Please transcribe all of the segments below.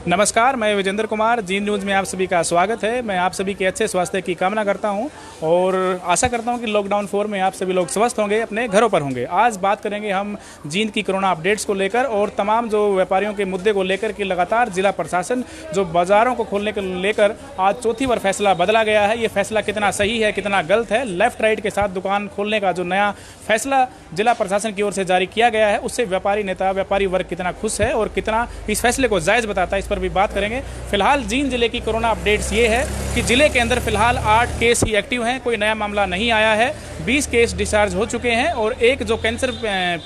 नमस्कार, मैं विजेंद्र कुमार, जी न्यूज़ में आप सभी का स्वागत है। मैं आप सभी के अच्छे स्वास्थ्य की कामना करता हूं और आशा करता हूं कि लॉकडाउन 4 में आप सभी लोग स्वस्थ होंगे, अपने घरों पर होंगे। आज बात करेंगे हम जींद की कोरोना अपडेट्स को लेकर और तमाम जो व्यापारियों के मुद्दे को लेकर कि लगातार जिला प्रशासन जो बाज़ारों को खोलने को लेकर आज चौथी बार फैसला बदला गया है। ये फैसला कितना सही है, कितना गलत है। लेफ्ट राइट के साथ दुकान खोलने का जो नया फैसला जिला प्रशासन की ओर से जारी किया गया है, उससे व्यापारी नेता, व्यापारी वर्ग कितना खुश है और कितना इस फैसले को जायज़ बताता है, इस पर भी बात करेंगे। फिलहाल जींद जिले की कोरोना अपडेट्स ये है कि जिले के अंदर फिलहाल 8 केस ही एक्टिव हैं, कोई नया मामला नहीं आया है। 20 केस डिस्चार्ज हो चुके हैं और एक जो कैंसर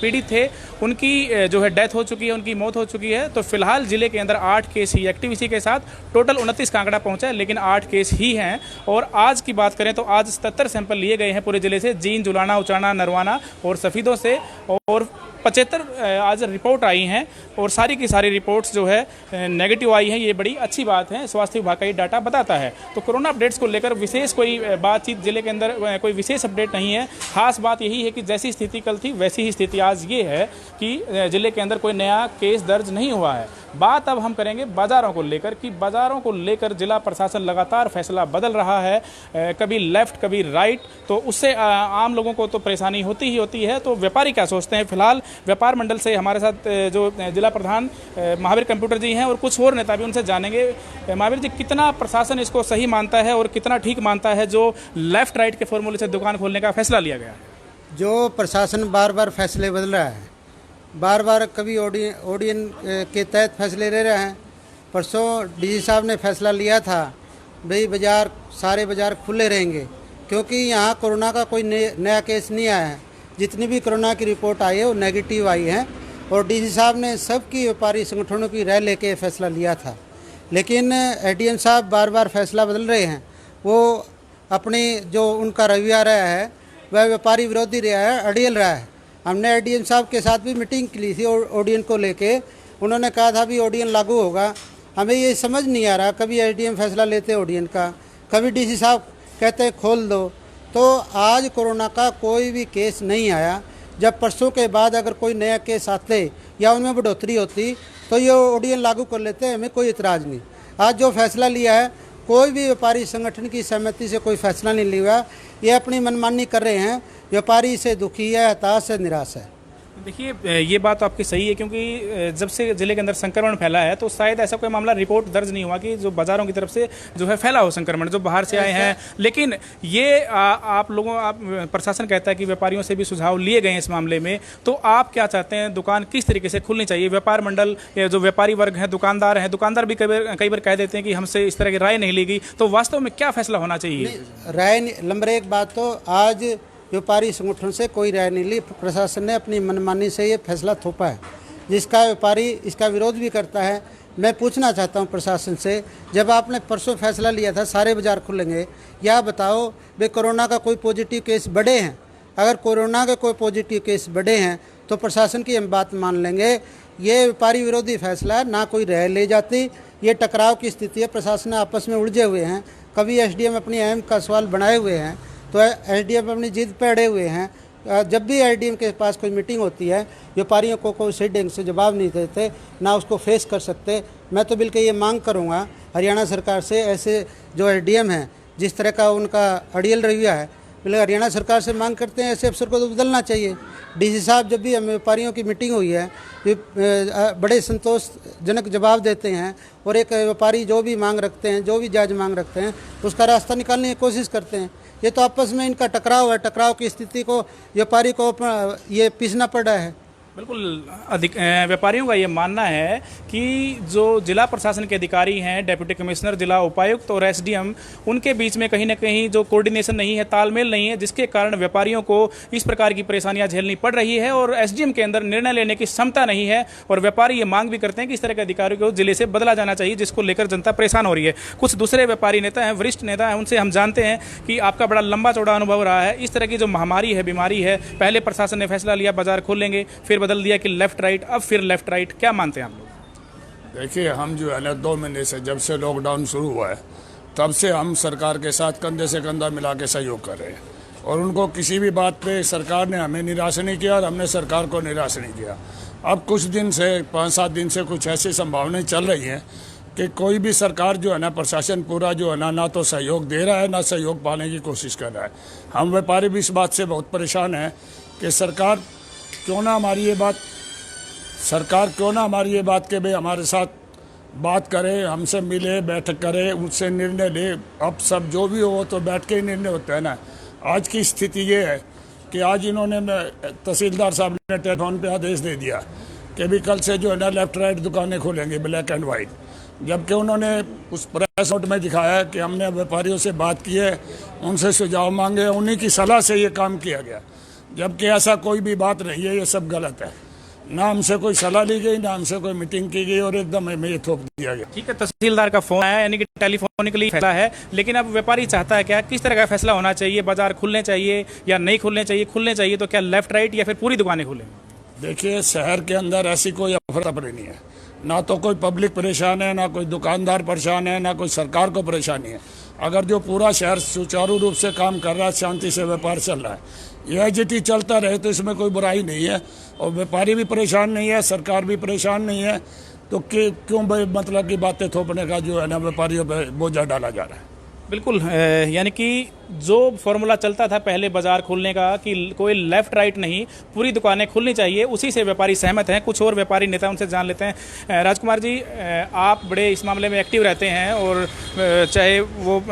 पीड़ित थे उनकी जो है डेथ हो चुकी है, उनकी मौत हो चुकी है। तो फिलहाल जिले के अंदर 8 केस ही एक्टिव, इसी के साथ टोटल 29 का आंकड़ा पहुंचा है, लेकिन 8 केस ही हैं। और आज की बात करें तो आज 77 सैंपल लिए गए हैं पूरे जिले से, जींद, जुलाना, उचाना, नरवाना और सफीदों से, और 75 आज रिपोर्ट आई हैं और सारी की सारी रिपोर्ट्स जो है नेगेटिव आई हैं। ये बड़ी अच्छी बात है, स्वास्थ्य विभाग का ये डाटा बताता है। तो कोरोना अपडेट्स को लेकर विशेष कोई बातचीत जिले के अंदर कोई विशेष अपडेट नहीं है। खास बात यही है कि जैसी स्थिति कल थी वैसी ही स्थिति आज ये है कि जिले के अंदर कोई नया केस दर्ज नहीं हुआ है। बात अब हम करेंगे बाज़ारों को लेकर कि बाज़ारों को लेकर जिला प्रशासन लगातार फैसला बदल रहा है, कभी लेफ्ट कभी राइट, तो उससे आम लोगों को तो परेशानी होती ही होती है। तो व्यापारी क्या सोचते हैं? फिलहाल व्यापार मंडल से हमारे साथ जो जिला प्रधान महावीर कंप्यूटर जी हैं और कुछ और नेता भी, उनसे जानेंगे। महावीर जी, कितना प्रशासन इसको सही मानता है और कितना ठीक मानता है जो लेफ्ट राइट के फॉर्मूले से दुकान खोलने का फैसला लिया गया? जो प्रशासन बार बार फैसले बदल रहा है, बार बार कभी ओडियन के तहत फैसले ले रहे हैं। परसों डीजी साहब ने फैसला लिया था भाई बाज़ार, सारे बाज़ार खुले रहेंगे क्योंकि यहाँ कोरोना का कोई नया केस नहीं आया है। जितनी भी कोरोना की रिपोर्ट आई है वो नेगेटिव आई है और डीजी साहब ने सबकी व्यापारी संगठनों की राय लेके फैसला लिया था। लेकिन एडीएम साहब बार बार फैसला बदल रहे हैं। वो अपनी जो उनका रवैया रहा है वह व्यापारी विरोधी रहा है, अड़ियल रहा है। हमने एडीएम साहब के साथ भी मीटिंग की थी ओडियन को लेके। उन्होंने कहा था भी ओडियन लागू होगा। हमें ये समझ नहीं आ रहा, कभी एडीएम फैसला लेते ओडियन का, कभी डीसी साहब कहते हैं खोल दो। तो आज कोरोना का कोई भी केस नहीं आया। जब परसों के बाद अगर कोई नया केस आते या उनमें बढ़ोतरी होती तो ये ओडियन लागू कर लेते, हमें कोई इतराज़ नहीं। आज जो फैसला लिया है, कोई भी व्यापारी संगठन की सहमति से कोई फैसला नहीं लिया। ये अपनी मनमानी कर रहे हैं। व्यापारी से दुखी है, हताश है, निराश है। देखिए, ये बात तो आपकी सही है क्योंकि जब से जिले के अंदर संक्रमण फैला है तो शायद ऐसा कोई मामला रिपोर्ट दर्ज नहीं हुआ कि जो बाज़ारों की तरफ से जो है फैला हो संक्रमण, जो बाहर से आए हैं। लेकिन ये आप प्रशासन कहता है कि व्यापारियों से भी सुझाव लिए गए हैं इस मामले में। तो आप क्या चाहते हैं, दुकान किस तरीके से खुलनी चाहिए? व्यापार मंडल, जो व्यापारी वर्ग हैं, दुकानदार भी कई बार कह देते हैं कि हमसे इस तरह की राय नहीं ली गई। तो वास्तव में क्या फैसला होना चाहिए? राय नंबर एक बात तो आज व्यापारी संगठन से कोई राय नहीं ली। प्रशासन ने अपनी मनमानी से ये फैसला थोपा है, जिसका व्यापारी इसका विरोध भी करता है। मैं पूछना चाहता हूँ प्रशासन से, जब आपने परसों फैसला लिया था सारे बाज़ार खुलेंगे, या बताओ भाई कोरोना का कोई पॉजिटिव केस बढ़े हैं? अगर कोरोना के कोई पॉजिटिव केस बढ़े हैं तो प्रशासन की हम बात मान लेंगे। ये व्यापारी विरोधी फैसला है, ना कोई राय ले जाती। ये टकराव की स्थिति है, प्रशासन आपस में उलझे हुए हैं। कभी एसडीएम अपनी अहम का सवाल बनाए हुए हैं तो एसडीएम अपनी जिद पे अड़े हुए हैं। जब भी एसडीएम के पास कोई मीटिंग होती है, व्यापारियों को कोई सही ढंग से जवाब नहीं देते, ना उसको फेस कर सकते। मैं तो बिल्कुल ये मांग करूँगा हरियाणा सरकार से, ऐसे जो एसडीएम हैं जिस तरह का उनका अड़ियल रवैया है, बिल्कुल हरियाणा सरकार से मांग करते हैं ऐसे अफसर को तो बदलना चाहिए। डीसी साहब जब भी हम व्यापारियों की मीटिंग हुई है बड़े संतोषजनक जवाब देते हैं और एक व्यापारी जो भी मांग रखते हैं, जो भी जायज़ मांग रखते हैं, उसका रास्ता निकालने की कोशिश करते हैं। ये तो आपस में इनका टकराव है। टकराव की स्थिति को व्यापारी को ये पीसना पड़ रहा है। बिल्कुल व्यापारियों का ये मानना है कि जो जिला प्रशासन के अधिकारी हैं, डेप्यूटी कमिश्नर, जिला उपायुक्त और एसडीएम, उनके बीच में कहीं ना कहीं जो कोऑर्डिनेशन नहीं है, तालमेल नहीं है, जिसके कारण व्यापारियों को इस प्रकार की परेशानियां झेलनी पड़ रही है और एसडीएम के अंदर निर्णय लेने की क्षमता नहीं है। और व्यापारी ये मांग भी करते हैं कि इस तरह के अधिकारियों को जिले से बदला जाना चाहिए, जिसको लेकर जनता परेशान हो रही है। कुछ दूसरे व्यापारी नेता हैं, वरिष्ठ नेता हैं, उनसे हम जानते हैं कि आपका बड़ा लंबा चौड़ा अनुभव रहा है। इस तरह की जो महामारी है, बीमारी है, पहले प्रशासन ने फैसला लिया बाजार खोलेंगे, फिर बदल दिया कि लेफ्ट राइट, अब फिर लेफ्ट राइट, क्या मानते हैं आप लोग? देखिए, हम जो है ना 2 महीने से, जब से लॉकडाउन शुरू हुआ है तब से हम सरकार के साथ कंधे से कंधा मिला के सहयोग कर रहे हैं और उनको किसी भी बात पे सरकार ने हमें निराश नहीं किया और हमने सरकार को निराश नहीं किया। अब कुछ दिन से 5-7 दिन से कुछ ऐसी संभावनाएं चल रही हैं कि कोई भी सरकार जो है ना, प्रशासन पूरा जो है ना तो सहयोग दे रहा है ना सहयोग पाने की कोशिश कर रहा है। हम व्यापारी भी इस बात से बहुत परेशान हैं कि सरकार क्यों ना हमारी ये बात कि भाई हमारे साथ बात करे, हमसे मिले, बैठक करे, उनसे निर्णय ले। अब सब जो भी हो तो बैठ के ही निर्णय होता है ना। आज की स्थिति ये है कि आज इन्होंने तहसीलदार साहब ने टेलीफोन पे आदेश दे दिया कि भी कल से जो है ना लेफ्ट राइट दुकानें खोलेंगे, ब्लैक एंड वाइट, जबकि उन्होंने उस प्रेस नोट में दिखाया कि हमने व्यापारियों से बात की है, उनसे सुझाव मांगे, उन्हीं की सलाह से ये काम किया गया, जबकि ऐसा कोई भी बात नहीं है। ये सब गलत है। ना हमसे कोई सलाह ली गई, ना हमसे कोई मीटिंग की गई और एकदम हमें ये थोप दिया गया। ठीक है, तहसीलदार का फोन आया, यानी कि टेलीफोनिकली फैसला है, लेकिन अब व्यापारी चाहता है क्या, किस तरह का फैसला होना चाहिए? बाजार खुलने चाहिए या नहीं खुलने चाहिए? खुलने चाहिए तो क्या लेफ्ट राइट या फिर पूरी दुकानें खुलें? देखिए, शहर के अंदर ऐसी कोई अफरा तफरी नहीं है, ना तो कोई पब्लिक परेशान है, ना कोई दुकानदार परेशान है, ना कोई सरकार को परेशानी है। अगर जो पूरा शहर सुचारू रूप से काम कर रहा है, शांति से व्यापार चल रहा है, यह एजिटी चलता रहे तो इसमें कोई बुराई नहीं है। और व्यापारी भी परेशान नहीं है, सरकार भी परेशान नहीं है, तो क्यों मतलब की बातें थोपने का जो है ना व्यापारियों पर बोझा डाला जा रहा है। बिल्कुल, यानी कि जो फॉर्मूला चलता था पहले बाजार खुलने का कि कोई लेफ्ट राइट नहीं, पूरी दुकानें खुलनी चाहिए, उसी से व्यापारी सहमत हैं। कुछ और व्यापारी नेता उनसे जान लेते हैं। राजकुमार जी, आप बड़े इस मामले में एक्टिव रहते हैं और चाहे वो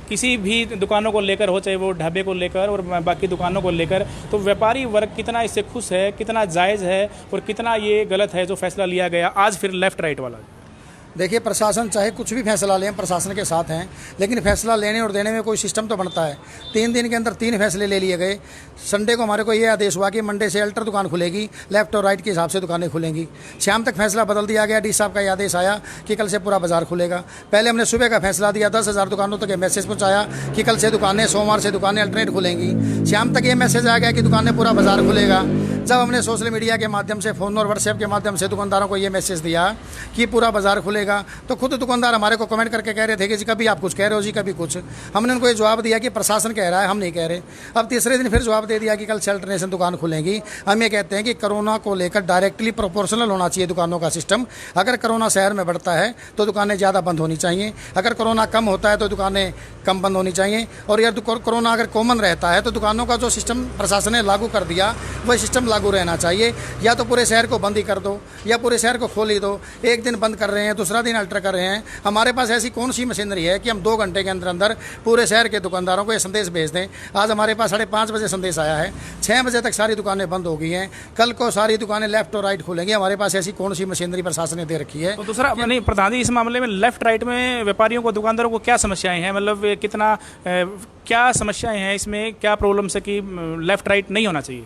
किसी भी दुकानों को लेकर हो, चाहे वो ढाबे को लेकर और बाकी दुकानों को लेकर, तो व्यापारी वर्ग कितना इससे खुश है, कितना जायज़ है और कितना ये गलत है जो फैसला लिया गया आज फिर लेफ्ट राइट वाला? देखिए, प्रशासन चाहे कुछ भी फैसला लें, प्रशासन के साथ हैं, लेकिन फैसला लेने और देने में कोई सिस्टम तो बनता है। 3 दिन के अंदर 3 फैसले ले लिए गए। संडे को हमारे को ये आदेश हुआ कि मंडे से अल्टर दुकान खुलेगी, लेफ्ट और राइट के हिसाब से दुकानें खुलेंगी। शाम तक फैसला बदल दिया गया। डी साहब का ये आदेश आया कि कल से पूरा बाजार खुलेगा। पहले हमने सुबह का फैसला दिया, 10,000 दुकानों तक ये मैसेज पहुँचाया कि कल से दुकानें, सोमवार से दुकानें अल्टरनेट खुलेंगी। शाम तक ये मैसेज आ गया कि दुकानें पूरा बाजार खुलेगा। जब हमने सोशल मीडिया के माध्यम से, फ़ोन और व्हाट्सएप के माध्यम से दुकानदारों को ये मैसेज दिया कि पूरा बाजार खुलेगा, तो खुद दुकानदार हमारे को कमेंट करके कह रहे थे कि जी कभी आप कुछ कह रहे हो जी, कभी कुछ। हमने उनको ये जवाब दिया कि प्रशासन कह रहा है, हम नहीं कह रहे। अब तीसरे दिन फिर जवाब दे दिया कि कल से अल्टरनेशन दुकान खुलेंगी। हम ये कहते हैं कि कोरोना को लेकर डायरेक्टली प्रोपोर्शनल होना चाहिए दुकानों का सिस्टम। अगर कोरोना शहर में बढ़ता है तो दुकानें ज़्यादा बंद होनी चाहिए, अगर कोरोना कम होता है तो दुकानें कम बंद होनी चाहिए। और यह कोरोना अगर कॉमन रहता है तो दुकानों का जो सिस्टम प्रशासन ने लागू कर दिया वह सिस्टम लागू रहना चाहिए। या तो पूरे शहर को बंद ही कर दो या पूरे शहर को खोल ही दो। एक दिन बंद कर रहे हैं, दूसरा दिन अल्टर कर रहे हैं। हमारे पास ऐसी कौन सी मशीनरी है कि हम 2 घंटे के अंदर अंदर पूरे शहर के दुकानदारों को ये संदेश भेज दें? आज हमारे पास 5:30 बजे संदेश आया है, 6 बजे तक सारी दुकानें बंद हो गई हैं, कल को सारी दुकानें लेफ्ट और राइट खुलेंगी। हमारे पास ऐसी कौन सी मशीनरी प्रशासन ने दे रखी है? तो दूसरा, नहीं प्रधान जी, इस मामले में लेफ्ट राइट में व्यापारियों को, दुकानदारों को क्या समस्याएं हैं? मतलब कितना क्या समस्याएं हैं इसमें, क्या प्रॉब्लम्स है कि लेफ्ट राइट नहीं होना चाहिए?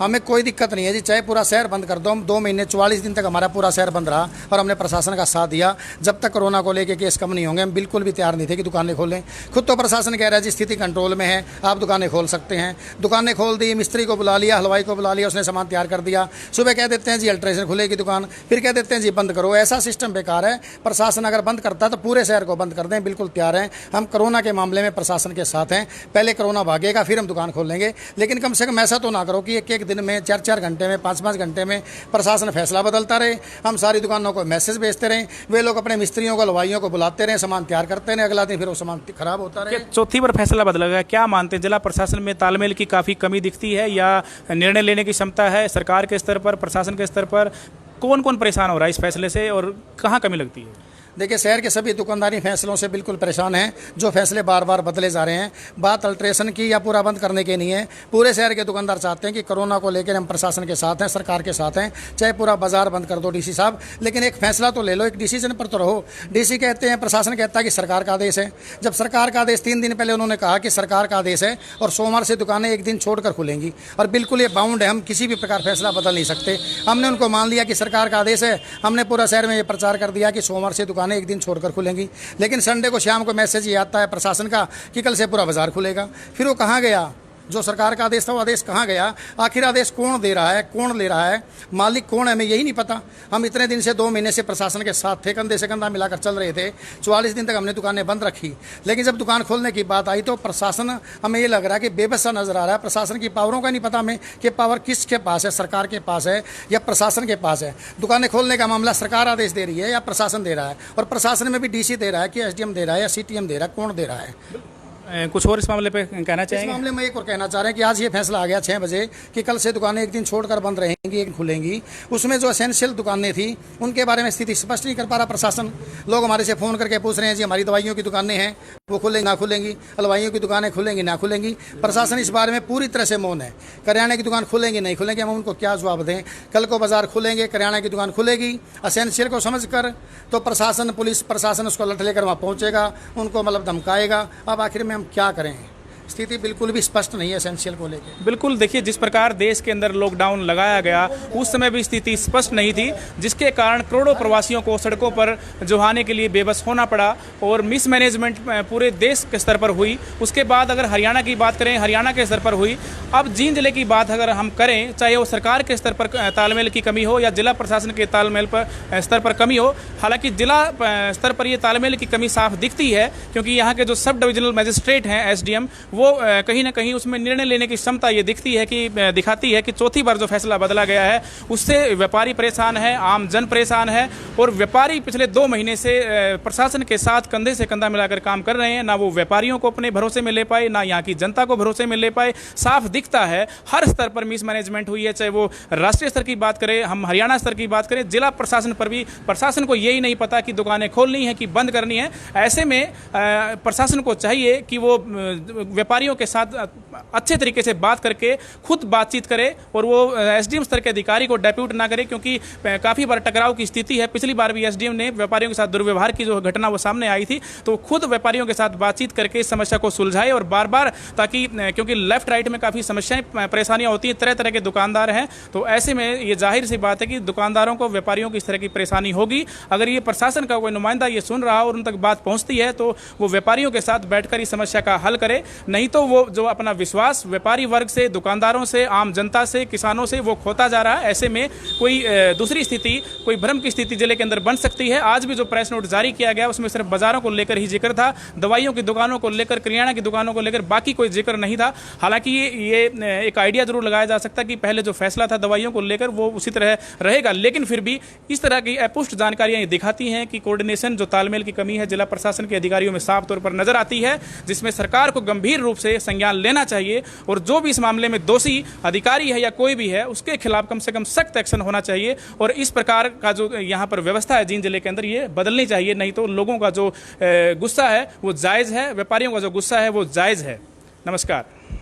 हमें कोई दिक्कत नहीं है जी, चाहे पूरा शहर बंद कर दो। हम 2 महीने 44 दिन तक हमारा पूरा शहर बंद रहा और हमने प्रशासन का साथ दिया। जब तक कोरोना को लेके केस कम नहीं होंगे हम बिल्कुल भी तैयार नहीं थे कि दुकानें खोलें। खुद तो प्रशासन कह रहा है जी स्थिति कंट्रोल में है, आप दुकानें खोल सकते हैं। दुकानें खोल दी, मिस्त्री को बुला लिया, हलवाई को बुला लिया, उसने सामान तैयार कर दिया। सुबह कह देते हैं जी अल्ट्रेशन खुलेगी दुकान, फिर कह देते हैं जी बंद करो। ऐसा सिस्टम बेकार है। प्रशासन अगर बंद करता है तो पूरे शहर को बंद कर दें, बिल्कुल तैयार हैं हम। कोरोना के मामले में प्रशासन के साथ हैं। पहले कोरोना भागेगा फिर हम दुकान खोलेंगे, लेकिन कम से कम ऐसा तो ना करो कि एक दिन में 4-4 घंटे में, 5-5 घंटे में प्रशासन फैसला बदलता रहे। हम सारी दुकानों को मैसेज भेजते रहें, वे लोग अपने मिस्त्रियों को, हलवाइयों को बुलाते रहें, सामान तैयार करते रहें, अगला दिन फिर वो सामान खराब होता रहे। चौथी बार फैसला बदला गया, क्या मानते हैं? जिला प्रशासन में तालमेल की काफ़ी कमी दिखती है या निर्णय लेने की क्षमता है सरकार के स्तर पर, प्रशासन के स्तर पर? कौन कौन परेशान हो रहा है इस फैसले से और कहाँ कमी लगती है? देखिए, शहर के सभी दुकानदारी फैसलों से बिल्कुल परेशान हैं। जो फैसले बार बार बदले जा रहे हैं, बात अल्ट्रेशन की या पूरा बंद करने की नहीं है। पूरे शहर के दुकानदार चाहते हैं कि कोरोना को लेकर हम प्रशासन के साथ हैं, सरकार के साथ हैं। चाहे पूरा बाजार बंद कर दो डीसी साहब, लेकिन एक फैसला तो ले लो, एक डिसीजन पर तो रहो। डीसी कहते हैं, प्रशासन कहता है कि सरकार का आदेश है। जब सरकार का आदेश 3 दिन पहले उन्होंने कहा कि सरकार का आदेश है और सोमवार से दुकानें एक दिन छोड़कर खुलेंगी और बिल्कुल ये बाउंड है, हम किसी भी प्रकार फैसला बदल नहीं सकते। हमने उनको मान लिया कि सरकार का आदेश है। हमने पूरा शहर में ये प्रचार कर दिया कि सोमवार से दुकानें एक दिन छोड़कर खुलेंगी। लेकिन संडे को शाम को मैसेज ये आता है प्रशासन का कि कल से पूरा बाजार खुलेगा। फिर वो कहाँ गया? जो सरकार का आदेश था वो आदेश कहाँ गया, आखिर आदेश कौन दे रहा है, कौन ले रहा है, मालिक कौन है, हमें यही नहीं पता। हम इतने दिन से 2 महीने से प्रशासन के साथ थे, कंधे से कंधा मिलाकर चल रहे थे। 44 दिन तक हमने दुकानें बंद रखी, लेकिन जब दुकान खोलने की बात आई तो प्रशासन, हमें ये लग रहा है कि बेबस सा नजर आ रहा है। प्रशासन की पावरों का नहीं पता हमें कि पावर किसके पास है, सरकार के पास है या प्रशासन के पास है। दुकानें खोलने का मामला सरकार आदेश दे रही है या प्रशासन दे रहा है, और प्रशासन में भी डीसी दे रहा है कि एसडीएम दे रहा है या सीटीएम दे रहा है, कौन दे रहा है। कुछ और इस मामले पे कहना इस चाहेंगे? मामले में एक और कहना चाह रहे हैं कि आज ये फैसला आ गया 6 बजे कि कल से दुकानें एक दिन छोड़कर बंद रहेंगी, एक खुलेंगी। उसमें जो एसेंशियल दुकानें थी उनके बारे में स्थिति स्पष्ट नहीं कर पा रहा प्रशासन। लोग हमारे से फ़ोन करके पूछ रहे हैं जी हमारी दवाइयों की दुकानें हैं, वो खुलेंगी ना खुलेंगी, हलवाइयों की दुकानें खुलेंगी ना खुलेंगी। प्रशासन इस बारे में पूरी तरह से मौन है। करियाने की दुकान खुलेंगी नहीं खुलेंगी, हम उनको क्या जवाब दें? कल को बाजार खुलेंगे, करियाना की दुकान खुलेगी, एसेंशियल को समझकर तो प्रशासन, पुलिस प्रशासन उसको लठ लेकर वहाँ पहुँचेगा, उनको मतलब धमकाएगा। अब आखिर में हम क्या करें? स्थिति बिल्कुल भी स्पष्ट नहीं है एसेंशियल को लेकर। बिल्कुल, देखिए जिस प्रकार देश के अंदर लॉकडाउन लगाया गया उस समय भी स्थिति स्पष्ट नहीं थी, जिसके कारण करोड़ों प्रवासियों को सड़कों पर जुहाने के लिए बेबस होना पड़ा और मिसमैनेजमेंट पूरे देश के स्तर पर हुई। उसके बाद अगर हरियाणा की बात करें, हरियाणा के स्तर पर हुई। अब जींद जिले की बात अगर हम करें, चाहे वो सरकार के स्तर पर तालमेल की कमी हो या जिला प्रशासन के तालमेल पर स्तर पर कमी हो, हालांकि जिला स्तर पर ये तालमेल की कमी साफ दिखती है, क्योंकि यहाँ के जो सब डिविजनल मजिस्ट्रेट हैं, एसडीएम, वो कहीं ना कहीं उसमें निर्णय लेने की क्षमता ये दिखाती है कि चौथी बार जो फैसला बदला गया है उससे व्यापारी परेशान है, आम जन परेशान है। और व्यापारी पिछले 2 महीने से प्रशासन के साथ कंधे से कंधा मिलाकर काम कर रहे हैं। ना वो व्यापारियों को अपने भरोसे में ले पाए, ना यहाँ की जनता को भरोसे में ले पाए। साफ दिखता है हर स्तर पर मिसमैनेजमेंट हुई है, चाहे वो राष्ट्रीय स्तर की बात करें, हम हरियाणा स्तर की बात करें, जिला प्रशासन पर भी प्रशासन को यही नहीं पता कि दुकानें खोलनी है कि बंद करनी है। ऐसे में प्रशासन को चाहिए कि वो व्यापारियों के साथ अच्छे तरीके से बात करके खुद बातचीत करे और वो एसडीएम स्तर के अधिकारी को डेप्यूट ना करे, क्योंकि काफ़ी बार टकराव की स्थिति है। पिछली बार भी एसडीएम ने व्यापारियों के साथ दुर्व्यवहार की जो घटना वो सामने आई थी, तो खुद व्यापारियों के साथ बातचीत करके इस समस्या को सुलझाए और बार बार, ताकि क्योंकि लेफ्ट राइट में काफ़ी समस्याएं परेशानियां होती हैं, तरह तरह के दुकानदार हैं, तो ऐसे में ये जाहिर सी बात है कि दुकानदारों को, व्यापारियों को इस तरह की परेशानी होगी। अगर ये प्रशासन का कोई नुमाइंदा ये सुन रहा और उन तक बात पहुँचती है तो वो व्यापारियों के साथ बैठकर इस समस्या का हल करे, नहीं तो वो जो अपना विश्वास व्यापारी वर्ग से, दुकानदारों से, आम जनता से, किसानों से वो खोता जा रहा है। ऐसे में कोई दूसरी स्थिति, कोई भ्रम की स्थिति जिले के अंदर बन सकती है। आज भी जो प्रेस नोट जारी किया गया उसमें सिर्फ बाजारों को लेकर ही जिक्र था, दवाइयों की दुकानों को लेकर, करियाना की दुकानों को लेकर बाकी कोई जिक्र नहीं था। हालांकि ये एक आइडिया जरूर लगाया जा सकता है कि पहले जो फैसला था दवाइयों को लेकर वो उसी तरह रहेगा, लेकिन फिर भी इस तरह की अपुष्ट जानकारियां दिखाती हैं कि कोऑर्डिनेशन, जो तालमेल की कमी है जिला प्रशासन के अधिकारियों में साफ तौर पर नजर आती है, जिसमें सरकार को गंभीर रूप से संज्ञान लेना चाहिए और जो भी इस मामले में दोषी अधिकारी है या कोई भी है उसके खिलाफ कम से कम सख्त एक्शन होना चाहिए। और इस प्रकार का जो यहाँ पर व्यवस्था है जींद जिले के अंदर, ये बदलनी चाहिए, नहीं तो लोगों का जो गुस्सा है वो जायज़ है, व्यापारियों का जो गुस्सा है वो जायज़ है। नमस्कार।